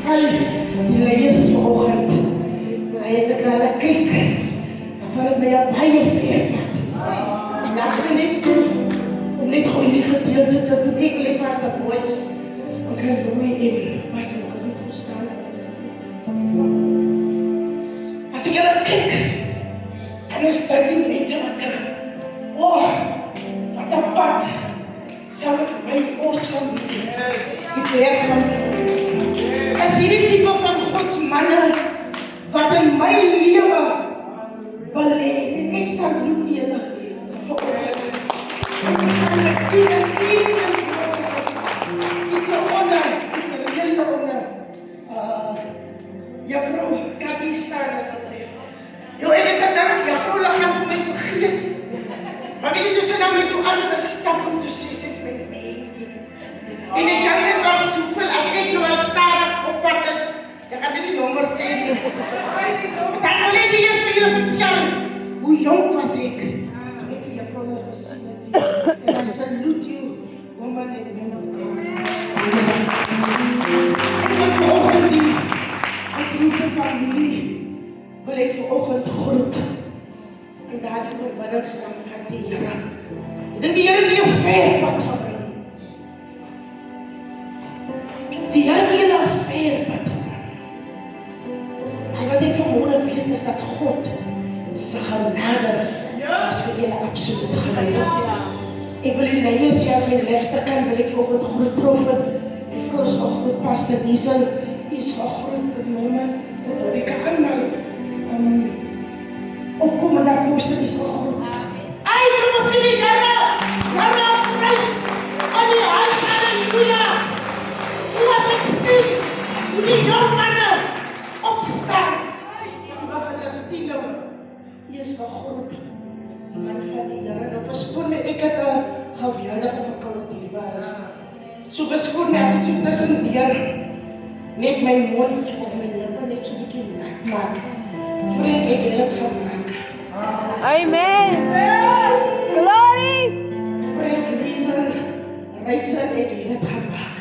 Hy, die leiers vanoggend. Hy het ek hulle kyk. Dan val het my op baie veerpad. En dan kan ek om net gewoon hierdie gedeelte te doen. Ek wil pas dat boys. Ek kan roei en pas dat ek as moet opstaan. As ek hulle kyk, en is dit die mense wat ek, wat een pad, sal ek my oos van die werk van as hierdie type van Gods manne, wat in my lewe wil hê, en ek sal doen julle vir ons. It's a honor, it's a real honor. Juffrou, Kappie staan asseblief. Ek het gedink, juffrou, laat gaan vir my vergeet. Maar weet jy, toe sy nou weer toe aangestap om te sê, sy het my mee. En ek dink het was soveel, as ek nou al stadig op pad is, ek gaan dit nie nommer sê nie. Dan wil ek die eers vir julle vertel, hoe jong was ek. Ek vir juffrou nou gesien het. En I salute you, woman and man of God. En ek vanoggend die, ek roep die familie, wil ek vanoggend groet. En daar die oorwinningsstem van die Here. En die Here die ver pad gaan bring. Die Here die ver pad gaan bring. En wat ek vanmorgen weet is dat God sy genade is vir julle absoluut genade. Ek wil die leiers hier aan my regterkant, wil ek vanoggend groet profet, die vrous gegroet pastor Diesel, die is gegroet vir Norman, vir Dorika allemaal, opkom en daar poster is gegroet. Ai, kom ons in die Here! Here Christ! En die huis, halleluja! Hoe was ek sien? Hoe die jong manne opstaan. Wat hulle stilo, hier is gegroet. Man van die Here. Nou verskoon my, ek het geweldige verkoud hier was. So verskoon my, as ek so tussen deur net my mond of my lippe net so bietjie nat maak. Vriend, ek het dit gemaak. Amen. Glory. Vriend, Liesel, Rachel, ek het dit gemaak.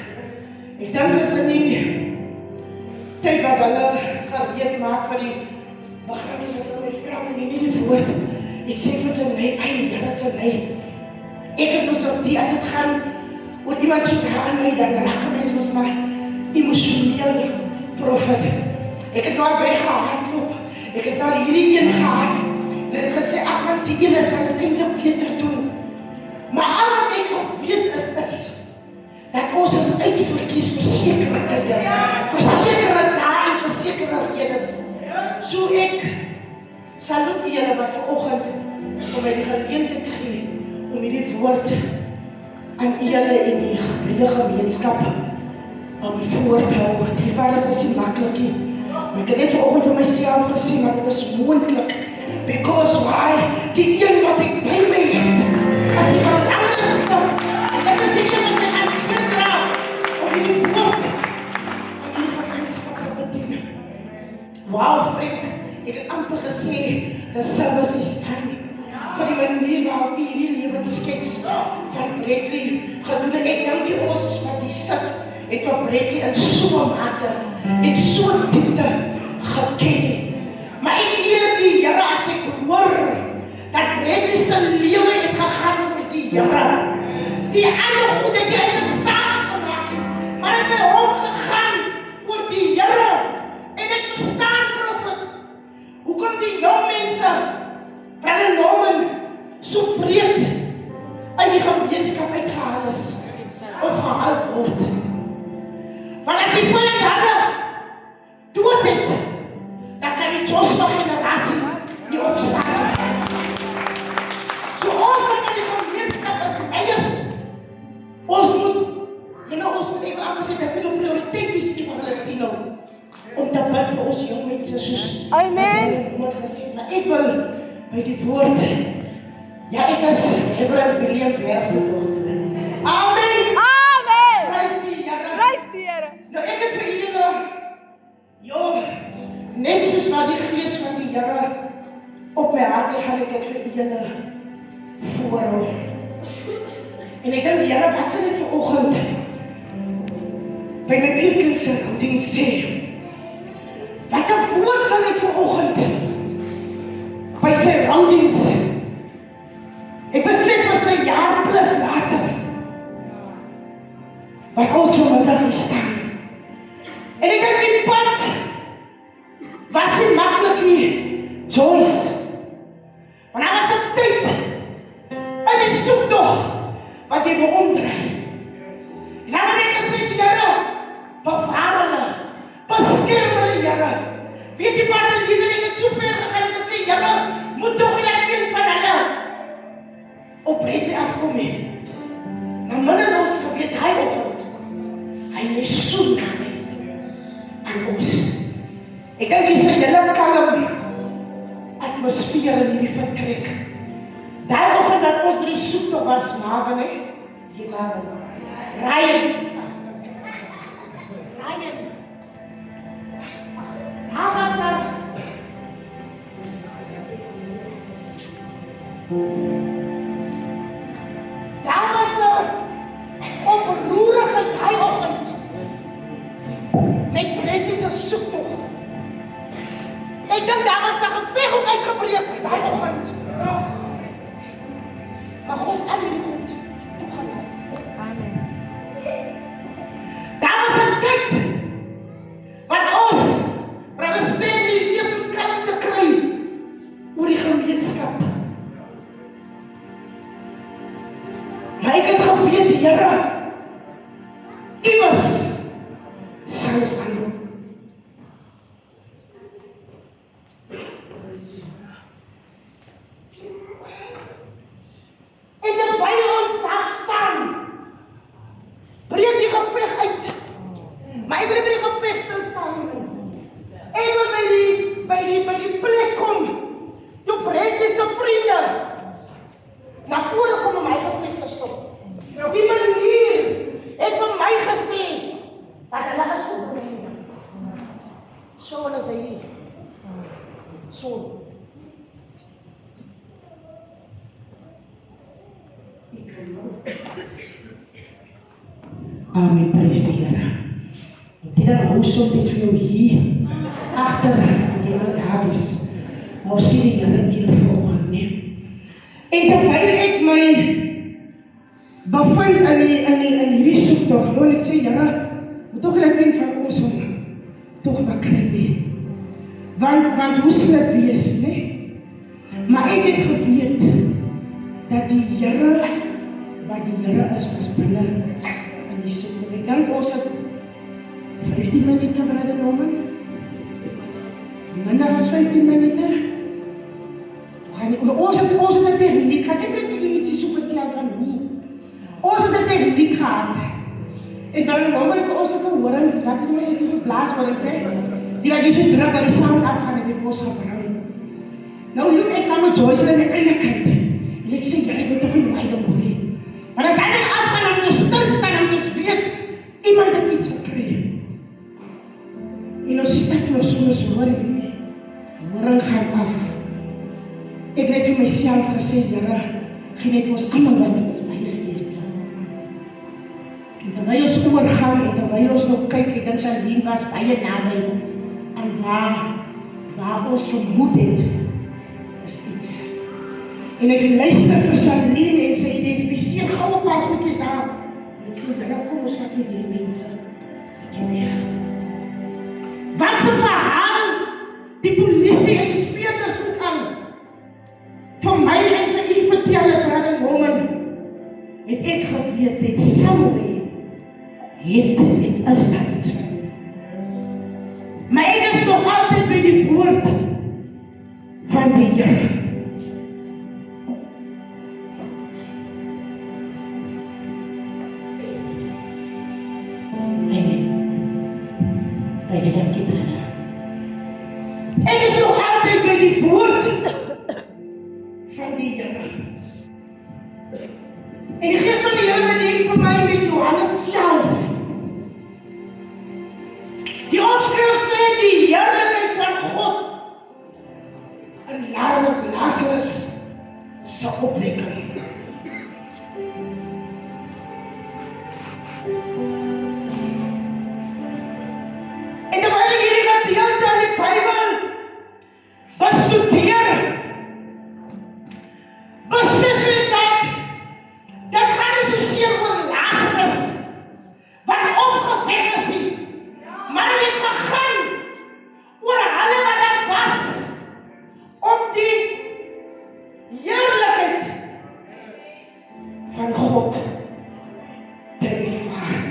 Ek dink as in die tyd wat hulle gereed maak vir die begrafnis wat hulle my vrou en nie die woord. Ek sê vir sy my, Here sy my. Ek is ons nog die, as het gaan, oor iemand so daar aan my, dan raak een mens ons maar emotioneel profet. Ek het nou by gehardloop, ek het nou hierdie een gehad, en ek het gesê, ach man, die ene sal het eindelijk beter doen. Maar al wat ek weet is, dat ons is uitverkies versekerde, versekerde daar en versekerde redes. So ek salute die julle wat vanoggend om my die geleentheid gee om hierdie woord aan julle en die Hebreë gemeenskap om voor te hou. Die vaders is nie maklik nie. Maar ek het net vanoggend vir myself gesê, maar dit is moontlik. Because why? Die een wat ek by my het, as die belangrikste, en dit is die een wat my aan die dra, om hierdie woord aan die gemeenskap te bedien. Wauw, vriend. Ek het amper gesê, the service is time. Vir die manier waarop hierdie lewensskets van Bradley gedoen het. Ek dink die ons wat die sit, het van Bradley in so'n mate, het so'n diepte geken. Maar ek eer die Here as ek hoor, dat Bradley sy lewe het gegaan met die Here. Die ander goede die het het saam gemaakt het, maar het by hom gegaan oor die Here. En ek verstaan, profet, hoekom die jong mense, Brother Norman, so vreed uit die gemeenskap uitgehaal is, of gehaal word. Want as die vyand hulle dood het, dan kan die Joshua generasie nie opstaan. So ons wat in die gemeenskap is eiers, ons moet even afgezet, dat dit op prioriteit is die van hulle stilo. Om te bid vir ons jong mense soos Amen. Maar ek wil by die woord, ja, ek is Hebreë William Bergse dochter. Amen. Amen. Prys die Here. Prys die Here. So ek het vir julle, net soos wat die gees van die Here op my hart gaan, ek het vir julle voorhou. En ek dink die Here, wat sal ek vanoggend by my prediking sê, verhoudings. Ek besef vir sy jaar plus later, wat ons vanmiddag hier staan. En ek dink die pad was nie maklik nie, Joyce. Want daar was 'n tyd in die soektog wat jy wil omdraai. En dan het ek gesê, Here, bewaar hulle, beskerm hulle, Here. Weet jy, Pastor Lies en ek het so ver gegaan en gesê, Here, moet toch nie een van hulle op Bradley afkom nie. Maar minder ons geweet, hy oggend, hy is so na my aan ons. Ek dink dis 'n hele kalm atmosfeer in hierdie vertrek. Daai oggend dat ons by die soektog was, Marvin, hè? Die Marvin. Ryan. Daar was hy. Daar was hy. Oproerige daai oggend. Met Bradley se soektog. Ek dink daar was 'n geveg ook uitgebreek daai oggend. Maar God al die goed. Toe gaan hy. Amen. Daar was 'n tyd wat ons Brother Stanley hier van kant te kry oor die gemeenskap. Maar ek het geweet, Here, immers sal ons aandoen. En terwyl ons daar staan, breek die geveg uit. Maar ek wil nie by die geveg stil staan nie. Ek wil by die plek kom, toe Bradley se vriende na vore kom om my geveg te stop. Die manier het vir my gesê, dat hulle is opbrengen. So is hy nie. So. Amen, prys die Here. Dit is hoe soms vir jou hier, agter die huis. Nou sien die Here hier vanoggend nie. En terwyl ek my bevind in hierdie soektog, wil ek sê, Here, moet toch hulle ding van ons om toch wat kry nie. Want hoe sal dit wees, nie? Maar ek het geweet dat die Here, wat die Here is binne in die soektog. Ek dink ons het 15 minute, Brother Norman. Minder as 15 minute. Ons het 'n tegniek gehad. Ek weet nie ietsie so vertel van hoe. Ons het 'n tegniek gehad. En dan Norman het ons ook hoor, wat het nou is die verplaas word, hè? Die wat jy so druk dat die sound afgaan en die ons gaan bring. Nou loop ek saam met Joyce aan die ene kant. En ek sê, Here, ek weet toch nie hoe hoor nie. Maar as hy dan afgaan om te stil staan om te weet, iemand het iets gekry. En ons stik nou soms hoor nie. Horing gaan af. Ek het vir myself gesê, Here, gee net ons almal wat ons baie sterk. En terwyl ons oorgaan en terwyl ons nog kyk, ek dink Charlene was baie naby aan waar ons vermoed het, is iets. En ek luister vir Charlene en sy identifiseer gou 'n paar goedjies daar. En ek sê, Here, kom ons vat met hierdie mense. Ek weg. Wat se verhaal die polisie en die speurders ook aan vir my en vir u vertel, Brother Norman, het ek geweet, dit sal nie, het en is daar iets van. Maar ek is nog altyd by die woord van die Here. Amen. Baie dankie, Brother. Ek is nog altyd by die woord van die Here. En die Gees van die Here bedien vir my met Johannes 11. Die opskrif sê die heerlikheid van God in Lazarus se opwekking. En terwyl ek hierdie gedeelte in die Bybel bestudeer, gegaan oor hulle wat daar was om die heerlikheid van God te ervaar.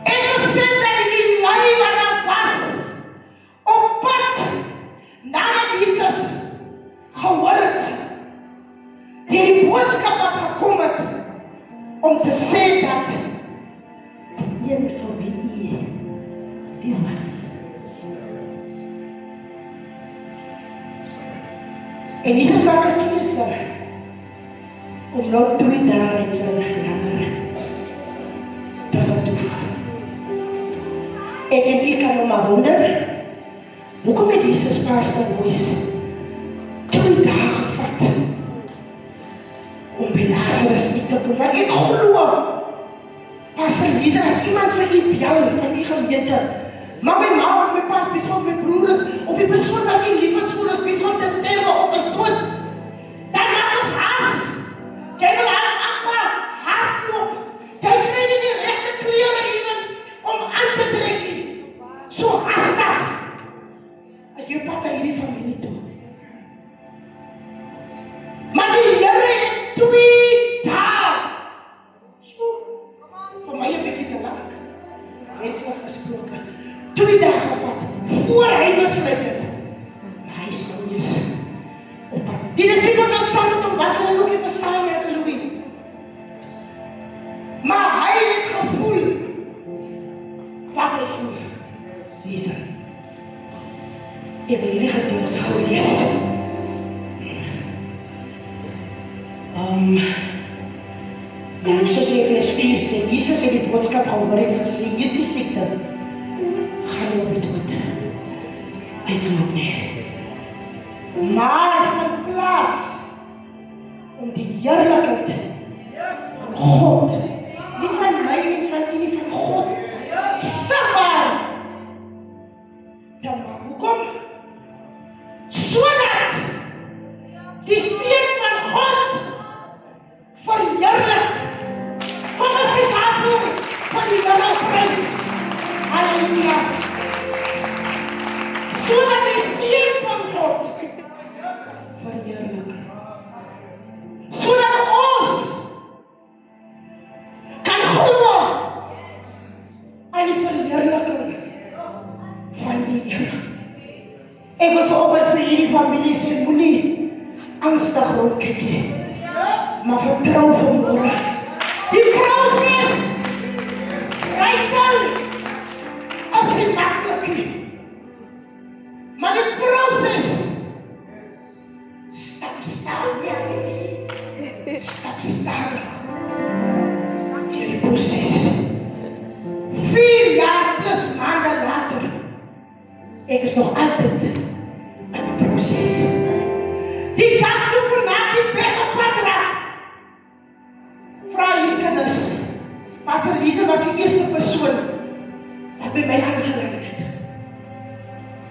En besef dat die lui wat daar was op pad nadat Jesus gehoor het die boodskap wat gekom het om te sê dat die een van wie die was. En Jesus wat gekies om nog 2 dae uit sy langer te vertoef. En jy kan nou maar wonder, hoekom het Jesus Pastor Boys 2 dae gevat om by Lazarus nie te kom? Want ek glo, Pastor Lisa, as iemand vir u bel van die gemeente, maar my ma of my pas besig met my broers, of die persoon wat u lief is voor is besig om te sterwe of is dood, dan maak ons haas. Jy wil hardloop. Jy kry nie die regte klere iemand om aan te trek nie. So hastig as jy pad na hierdie familie toe. Maar die Here het 2 dae. So, vir my 'n bietjie te lank. Reeds wat gesproke. 2 dae gevat voor hy besluit het. Maar hy is nou eers op pad. Die disippels wat saam met hom was, hulle nog nie verstaan nie, Louis. Maar hy het gevoel wat hy voel. Lees. Ek wil hierdie gedeelte gou lees. Ja, soos ek vers 4 sê, Jesus het die boodskap gehoor en gesê, hierdie siekte gaan nie op die dood uitloop nie. Maar van plaas om die heerlikheid van God, nie van my en van u nie, van God, sigbaar te maak. Hoekom? Sodat die Seun van God verheerlik. Kom ons die daarvoor van die Here prys. Halleluja. Sodat die Seun van God verheerlik. Sodat ons kan glo aan die verheerliking van die Here. Ek wil vanoggend vir hierdie familie sê, moenie angstig rondkyk nie, maar vertrou vir môre. Die proses rykel as die maklik nie, maar die proses stap stadig die proses 4 jaar plus maanden later ek is nog altyd in die proses. Die dag toe vanaf die weggepad raak, vra hierdie kinders, Pastor Lisa was die eerste persoon wat by my aangeland het.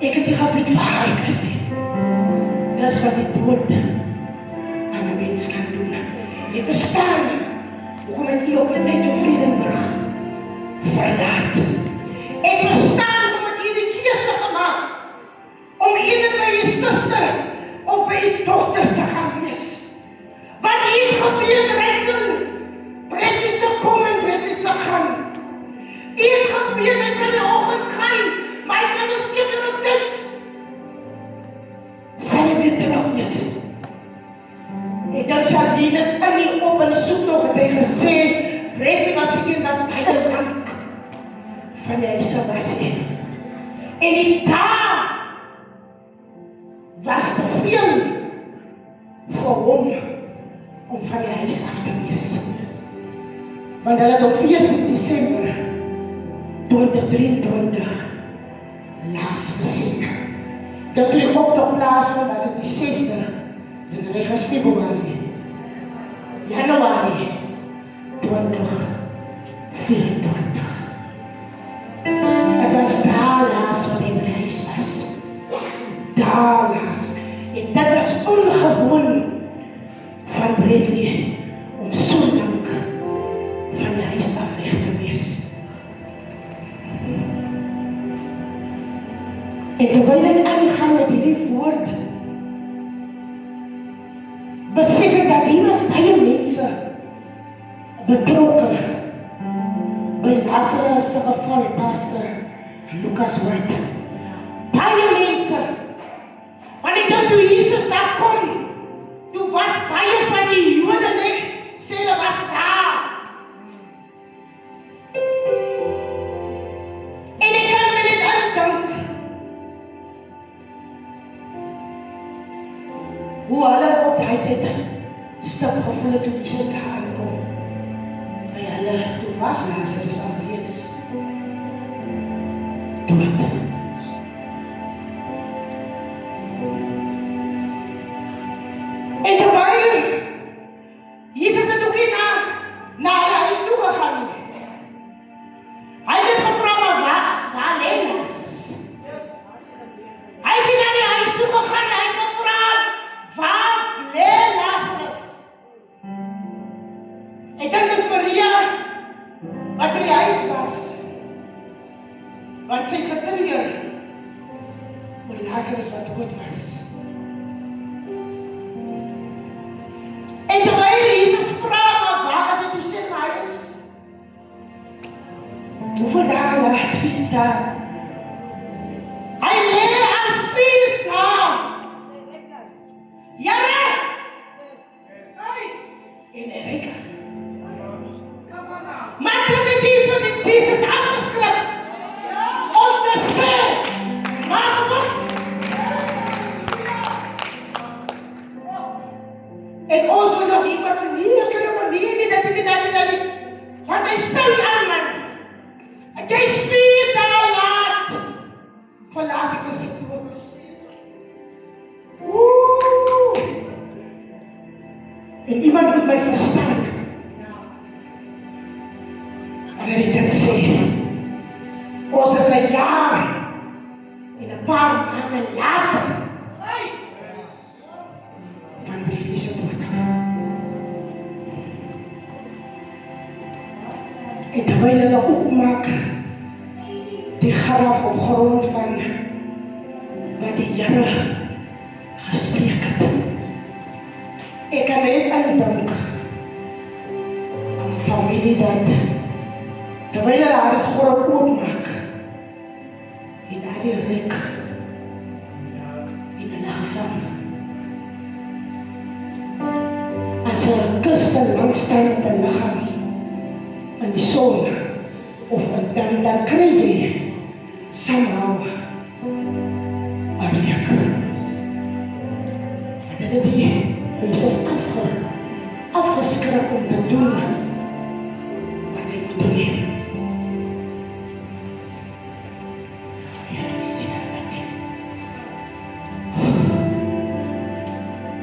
Ek het die gebied vir haar gesê. Dis wat die dood aan 'n mens kan doen. Jy verstaan hoekom ek hier op die tyd op Vredenburg verlaat. Ek verstaan hoekom ek hier die keuse gemaak om eerder by jy suster of by jy dogter te gaan wees. Wat hier gebeur Rachel, Bredie se kom en Bredie se gaan. Hier gebeur is in die oggend gaan, maar hy sal 'n sekere tyd sal hy weer terug wees. En dan sal die net in die op en soek nog het hy gesê, Bredie was hier dat hy se dank van die huis was hier. En die taal was te veel vir hom om van die huis af te wees. Want hulle het op 14 Desember 2023 laas gesien. Dat toe die optocht plaasvind, was het die 6de, is het reg as Februarie, Januarie 2024. Het was daar laas wat hy by die huis was. Daar laas. En dit was ongewoon van Bredie om so lank van die huis af weg te wees. En terwyl ek aangaan met hierdie woord, besef ek dat hier was baie mense betrokke by Lazarus se geval, Pastor Lucas White. Baie mense. Want ek dink toe Jesus daar kom, toe was baie van die Jode net, sê hulle was daar. En ek kan my net indink, hoe hulle op die tyd stap gevoel toe Jesus daar aankom. By hulle, toe was Lazarus alreeds dood. En terwyl Jesus het ook nie na hulle huis toe gegaan nie. Hy het gevra, maar waar lê Lazarus? Hy het nie na die huis toe gegaan, hy het gevra, waar lê Lazarus? Ek dink dis Maria wat by die huis was. Want sy het getreur oor Lazarus wat dood was. En terwyl Jesus vra, maar waar is het, hoe sê maar hy is? Hoeveel dae laat 4 dae? Hy lê al 4 dae. Here! En Erika. Maar toe die dief van die Jesus afgeskrik, om te sê, maar wat? En ons moet nog iemand hier kunnen wanneer dat. Want hy sê aan man, jy is 4 dae laat vir Lazarus dood. En iemand moet my verstaan. Wanneer ek dit sê, ons is 'n jaar en 'n paar maande later van Brady se dood. En terwyl hulle opmaak die graf op grond van wat die Here gespreek het. Ek kan net aandink aan die familie dat terwyl hulle haar graf oopmaak, en daar die rek in die gevang. As 'n kuste langstaande liggaam in die son, of dan kry jy somehow a rek. En dit is die Jesus afgeskrik om te doen wat hy moet doen.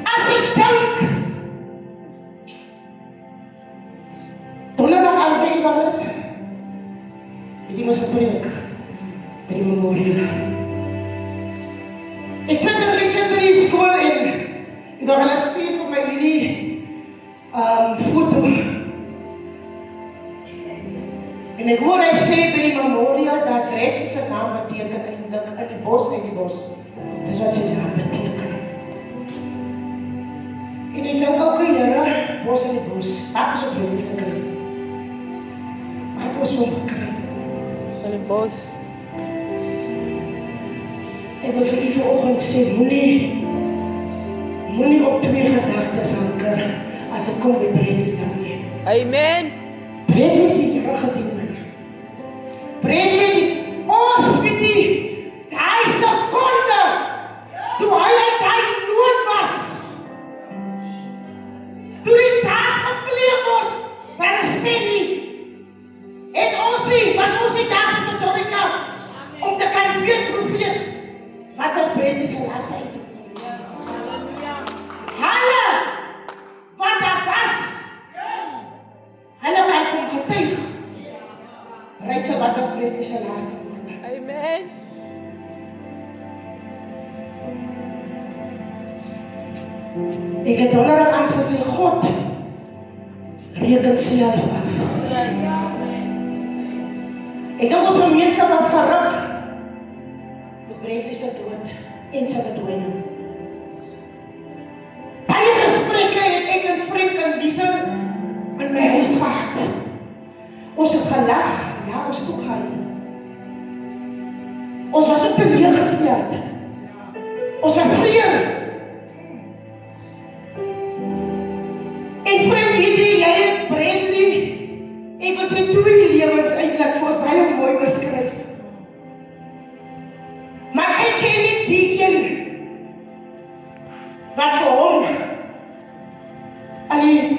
As ek dink, toen er nog aanwezig was, die moest preek by die memorial. Ek sit in Legendary School en dan hulle stuur vir my hierdie foto. En ek hoor hy sê by die memorial dat Red se naam beteken eintlik in die bos. Dis wat sy naam beteken. En ek dink ook Here, bos in die bos. Ek is op die gekry. Ek was op gekry. In die bos. Ek wil vir u vanoggend sê, moenie op 2 gedagtes anker as ek kom by Bredley dan nie. Amen. Bredley die Here gedien. Bredley, ons weet nie, daai sekonde, toe hy in daai nood was, toe die taak gepleeg word, by die stemmie, het ons nie, was ons nie daar as Dorika, om te kan weet, wat was Bredley se laaste uit? Hulle, wat daar was, hulle kan kom getuig. Ryk sy wat was Bredley se laaste woorde. Amen. Ek het onderaan aangesê, God, reken self af. Ek dink ons gemeenskap was geruk. Bradley se dood en sy verdwyning. Baie gesprekke het ek en Frank en Liesel in my huis gehad. Ons het gelag, ja, ons het ook gehuil. Ons was op teleurgesteld. Ons was seer. En Frank, jy het Bradley, ek was in 2 lewens eintlik vir ons baie mooi beskryf. Maar ek ken nie die een wat vir hom aan die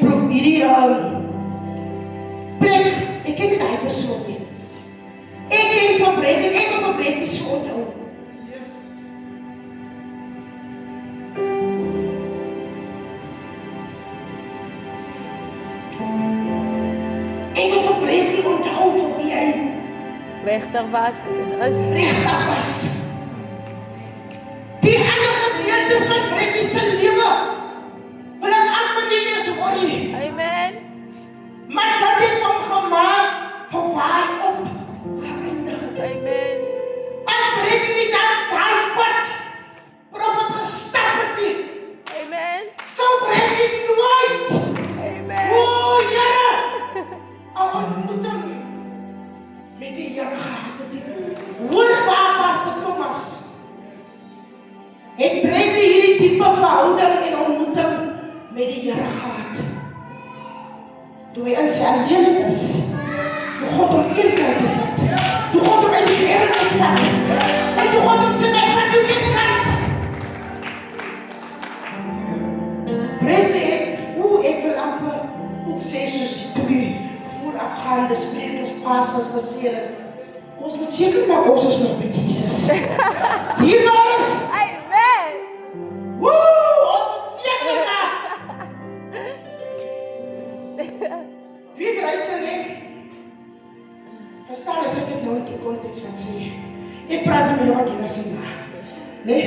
plek, ek ken nie die persoon nie. Ek ken van Bradley, ek het van Bradley so onthou. Ek het van Bradley onthou vir wie hy Regtig was en is. regtig was. Die ander gedeeltes van Bradley se lewe wil ek amper nie eens worry. Amen. Maar dat het hom gemaak van waar op geëindig het. Amen. As Bradley nie daar pad profet gestap het nie, Amen. sou Bradley nooit, Amen. o Here, al ontmoet hom met die Here gehad het nie. Hoor waar was dit Thomas? Het Bradley hierdie diepe verhouding en ontmoeting met die Here gehad. Toe hy in sy alleenheid is, toe God hom een kant te vat, toe God hom in die hemel uitvat, en toe God hom sy weg van die een kant. Bradley het, ek wil amper ook sê soos die voorafgaande sprekers, pastors gesê het, ons moet seker maak ons is nog met Jesus. Hier maar is, Amen. ons moet seker maak. Wie draai sy nek? Verstaan as ek dit nou in die konteks gaan sê. Ek praat nie met wat jy was na. Nee,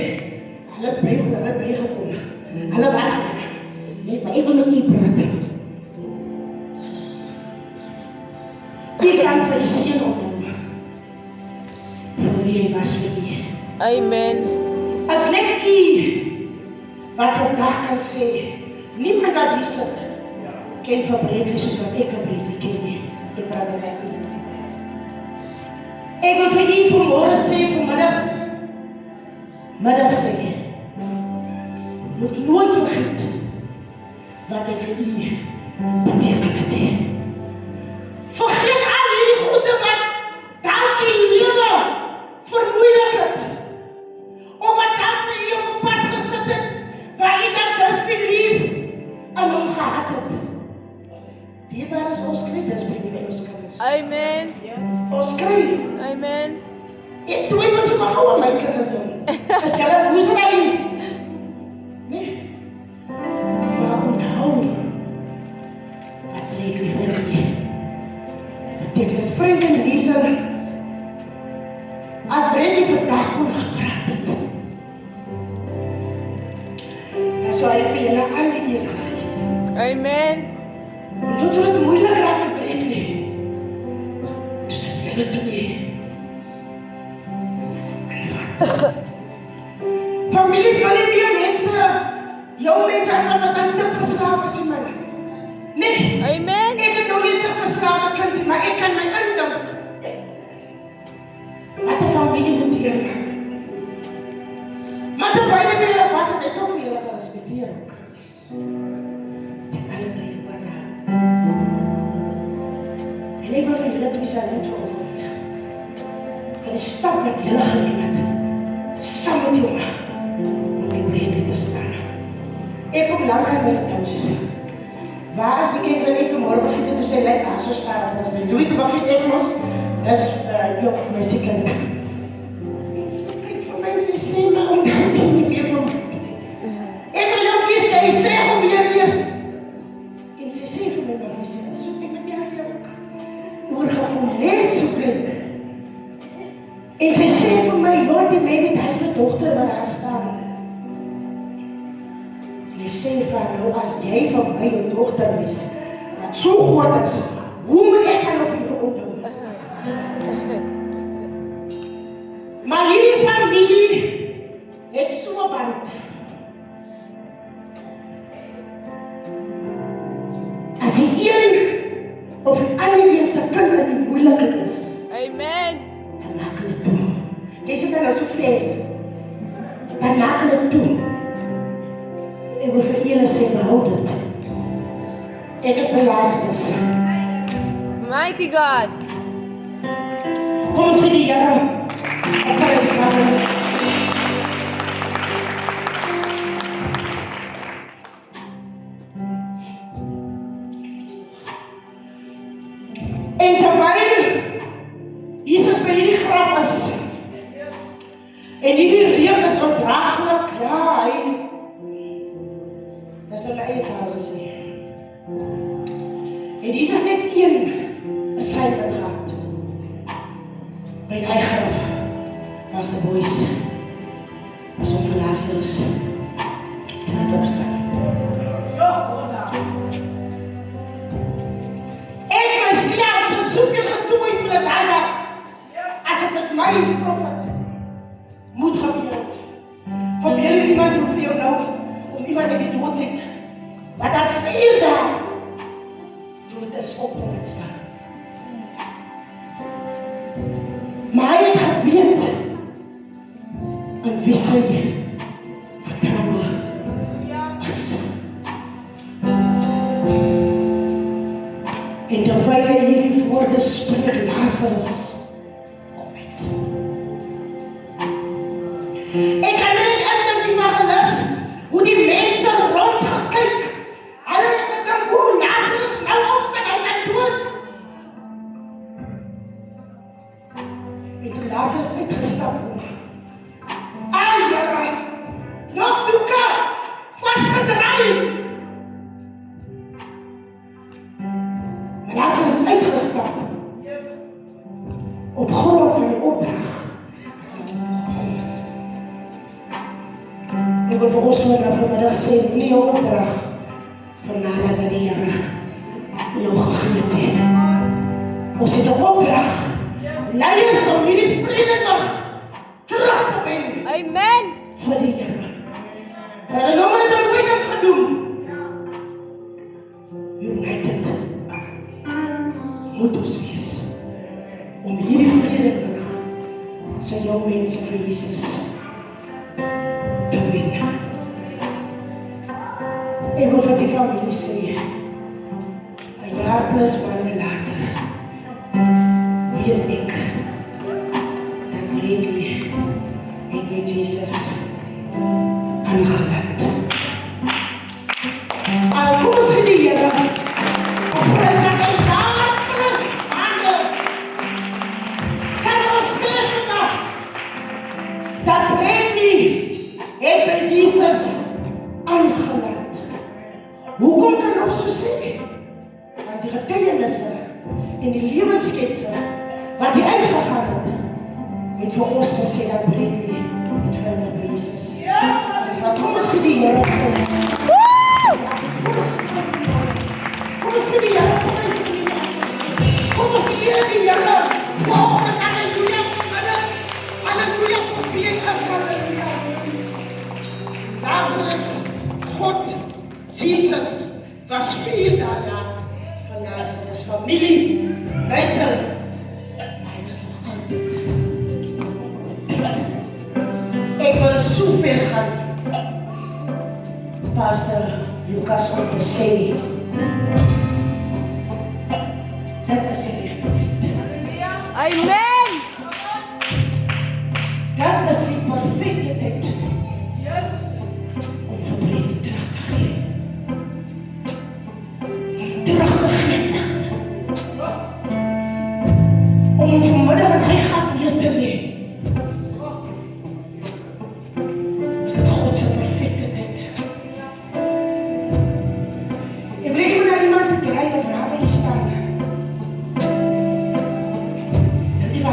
alles by hulle bygekom. Hulle was. Nee, maar ek wil nog nie praat. Jy kan vir die seën onthou. Vir wie hy was vir jy. Amen. As net u wat vandag kan sê, niemand wat hier sit, ken van Bradley soos wat ek van Bradley ken nie. Ek praat met my. Ek wil vir u vanmorgen sê, vanmiddag sê, moet nooit vergeet wat ek vir u beteken het. Vergeet al hierdie goede wat dalk die lewe vermoeilik het. Of wat dalk vir u op 'n pad gesit het, waar u dat disbelief aan hom gehad het. Dierbaar is ons kry disbelief in ons kinders. Amen. Ons kry. Amen. Ek toe iemand so gehou aan my kinders doen. Dat julle moes nou nie. Nee. Maar onthou, wat reed die vir jy? Beteken Frank en Liesel, as Bradley vandag kon gepraat het, dan sou hy vir julle al die eer gegee het. Amen. Omdat het moeilik raak met Bradley, dus het julle twee. Families van die meer mense, jou mense wat aan te verslaaf is in my. Nee, Amen. ek het nou nie te verslaaf kan nie, maar ek kan my indink. Wat 'n familie moet hier raak. Maar terwyl ek hier was, het ek ook vir julle gerespekteer ook. Ten alle tye wanneer. En ek wil vir julle twee saam verhoord. Vir die stap wat julle geneem het, saam met jou om die Bradley te staan. Ek kom lang aan my thuis. Waar is die kind wat ek vanmorgen begin het, toe sy lyk daar so staan as hy sê, Louis, toe begin ek ons, dis jou muziekind. En sy kyk vir my en sy sê, maar onthou jy nie meer van my. Ek wil jou kies, hy sê om weer eers. En sy sê vir my, maar sy sê, soek ek met jou ook. Oorgaan om net soek ek. En sy sê vir my, Lord, die my niet, hy is my dochter wat daar staan. En sy sê van, nou as jy van my jou dochter is, wat so groot is, hoe moet ek dan op jou onthou? Maar hierdie familie verband. As die een of die ander een se kind in die moeilikheid is, Amen. dan maak hulle toe. Jy sit dan nou so ver. Dan maak hulle toe. Ek wil vir julle sê, behou dit. Ek is by Lazarus. Mighty God. Kom sê die Here. Ek kan dit saam. En terwyl Jesus by hierdie graf is, en hierdie reuk is ondraaglik, ja, dis wat my eie taal gesê. En Jesus het een sy gehad. By die graf was die boys, was om vir Lazarus te laat opstaan. Ek myself so soveel getooi vir die dag, as het met my profet moet gebeur. Probeer jy iemand roep vir jou nou, om iemand in die dood het, wat daar 4 dae dood is op te laat staan. Maar hy het geweet, in wie sy vertroue was. En terwyl hy hierdie woorde spreek, Lazarus kom uit. Ek kan net indink die magelus, hoe die mense rondgekyk. Hulle het gedink, hoe Lazarus nou opstaan, hy is dood. En toe Lazarus uitgestap word, Here, nog doeke, vastgedraai. Lazarus het uitgestap. Op grond van die opdracht. Ek wil vir ons vanmiddag sê, nie jou opdracht van nadat wat die Here jou gegee het. Ons het 'n opdracht. Leiers om hierdie vrede nog terug te bring. Amen. Vir die Here. Hulle nou het dit moeilik gedoen. United moet ons wees om hierdie vrede nog sy jong mense vir Jesus te wen. Ek wil vir die familie sê, 'n jaar plus maande later, weet ek, dat Bradley en met Jesus aangeland. Al kom ons vir die Here, op ons dat hy daar plus maande, kan ons sê vandag, dat Bradley het by Jesus aangeland. Hoekom kan ons so sê? Want die getuienisse en die lewensketsse wat hy uitgegaan het vir ons gesê dat Bradley het verder by Jesus. Maar kom ons vir die Here. Kom ons vir die Here. Kom ons vir die Here. Vanoggend, halleluja, halleluja, probeer ek, halleluja. Lazarus, God, Jesus, was 4 dae daar van Lazarus familie, Rachel. Hy was nog altyd. Ek wil so ver gaan, Pastor Lucas, om te sê, dit is die regte tyd. Amen. Dat is die perfecte tyd. Om verbreding terug te gee. Terug te gee. Om vanmiddag in hy gat hier te leen. Is dit God se perfecte tyd. Ek wil iemand na iemand te kry wat naby staan. En die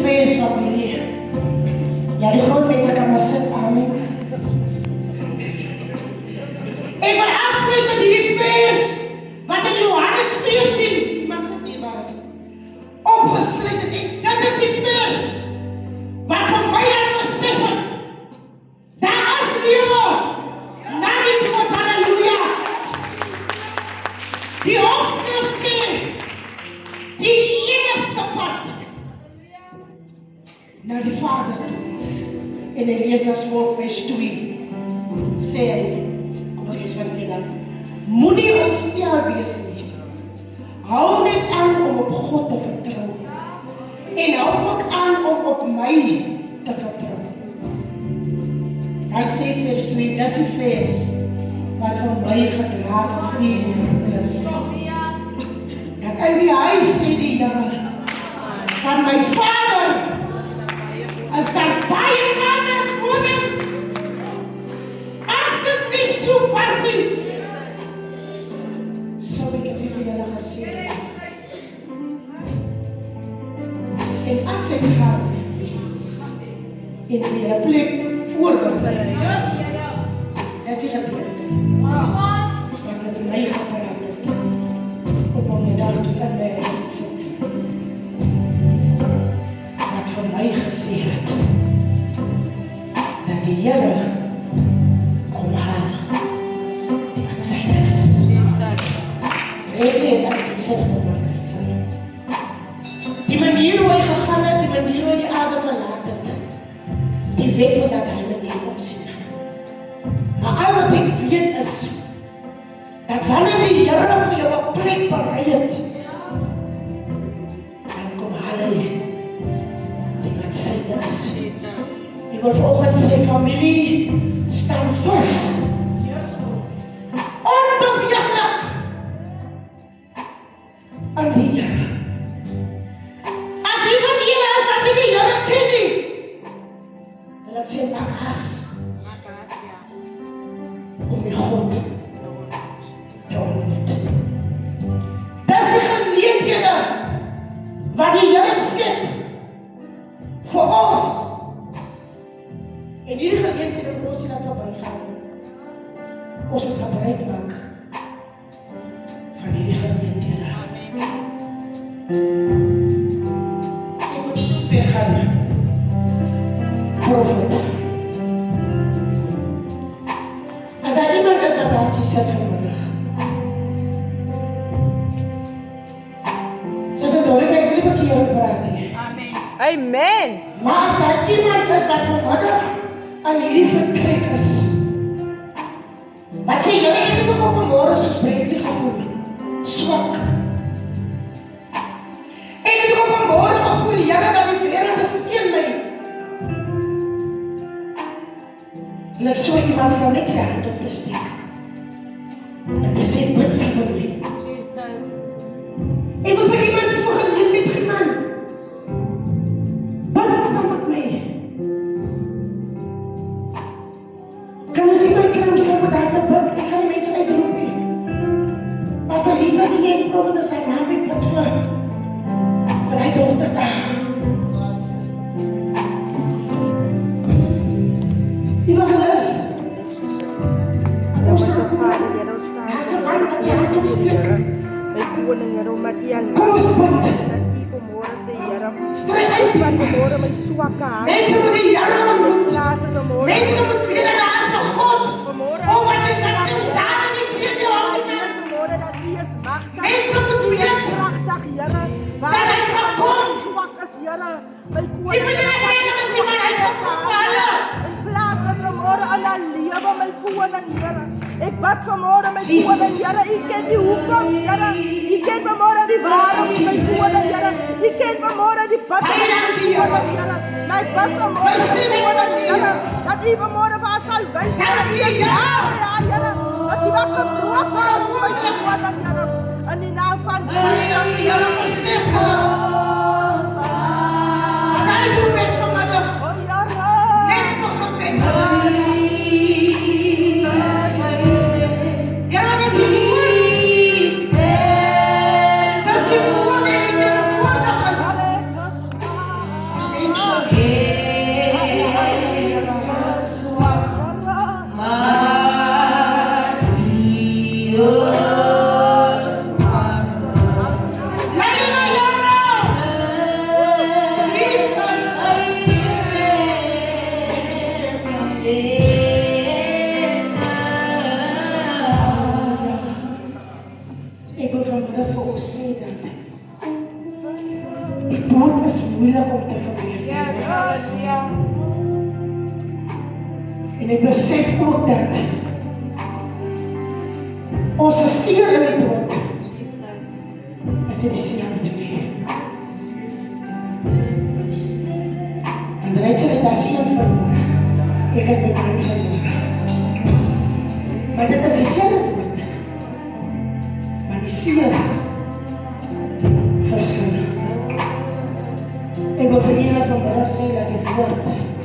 feest, familie. Ja, die groot mensen kan maar zitten, amen. Ik wil afsluiten met die feest. Wat in Johannes 14, iemand zegt niet waar het opgeschreven is. Dat is die feest. Wat voor mij aan beseffen. Daar is leven. Na die dood, halleluja. Die opschrift zegt, die enigste pad naar de Vader toe. In Efesiërs 4 vers 2 sê hy, kom ek eens van hier dan, moet nie ontstel wees nie. Hou net aan om op God te vertrou. En hou ook aan om op my te vertrou. Dan sê vers 2, dis die vers wat vir my gedragen vrede is. Dat in die huis sê die Here van my Vader as daar baie kamers wonings, as dit nie so was nie. So ek het vir julle gesê. En as ek gaan in die plek voorbereid, is die gebeurte. Wat het my gepraat het, op 'n middag toe in my huis sit. Wat vir my gesê het, dat die Here kom haal. Wat sê dit? Jesus. Weet jy, dat is Jesus gemaakt. Die manier hoe hy gegaan het, die manier hoe hy die aarde verlaat het, die weet hoe dat hy my nie opsien. Maar al wat ek weet is, dat wanneer die Here vir jou 'n plek berei het, dan kom haal hy die wat sy is. Jesus. Ek wil vanoggend sê, familie, staan vas. Onbeweeglik aan die Here. As jy van julle is wat jy die Here ken nie, wil ek sê, maak haas om die God te ontmoet. Dis die geleenthede wat die Here skep vir ons. En hierdie geleenthede moet ons nie laat verbygaan. Ons moet gebruik maak van hierdie geleenthede. Ek moet so ver gaan. Profet. As daar iemand is wat daar sit vanmiddag. Soos ek hoor, ek wil nie met julle praat nie. Amen. Maar as daar iemand is wat vanmiddag aan hierdie vertrek is, wat sê julle, ek het ook vanmorgen soos breeklie gevoel, swak. Ek het ook vanmorgen gevoel, Here, dat die wereld is teen my. En ek so iemand nou net sy hand op te steek. En te sê, bid sy vir my. Jesus. Ek moet vir iemand so geleef het, man. Bid saam met my. Kan ons iemand kry om saam met haar te bid? Ek gaan die mense uitroep nie. Pastor Lisa, die jy probeer dat sy naam ek bid vir hy dochter daar. Evangelis. Ja, my so Vader, Here, ons staan Here voor U, Here. My koning, Here, omdat U aan my is, dat U vanmôre sê, Here, ek vat vanmôre my swakke hand, Mense moet die Here ek ontmoet. plaas dit vanmôre Mense in moet die weer na huis van God. vanmôre Oh, is wat ek is dat swak, jou Here. dade nie weet jou Maar al ek nie. weet vanmôre dat U is magtig, Mense moet U is weer kragtig, Here. Waar Dat ek is sê van vanmôre God. swak is, Here. My Die koning, moet Here, jy vat nie die hê, swak maar hy sterke kom hand, Here. Vader. En plaas dit vanmôre aan haar lewe, my koning, Here. Ek bid vanmôre, my Jesus. koning, Here. U ken die hoekoms, Here. U ken vanmôre die waaroms, my koning, Here. U ken vanmôre die bitterheid, my koning, Here. Maar ek bid vanmôre, my koning, Here, dat U vanmôre vir haar sal wys, Here. U is daar by haar, Here. Dat U wat gebroken is, my koning, Here. In die naam van Jesus, Here. Wat hy doen met vanmiddag. Oh, Here. Net vir gebed. Ja, dit is goed. Dat jy woord en jy woord nog aan. Here, ek is waar. En Die dood is moeilik om te vergeef. Yes, hallelujah. En ek besef ook dat ons is seer in die dood. Jesus. As dit die seer nie. En dan het sy dit as seer verloor. Ek het my kind verloor. Maar dit is die seer dood. Maar die seer verskil. Ek wil vir julle vanmiddag sê dat die woord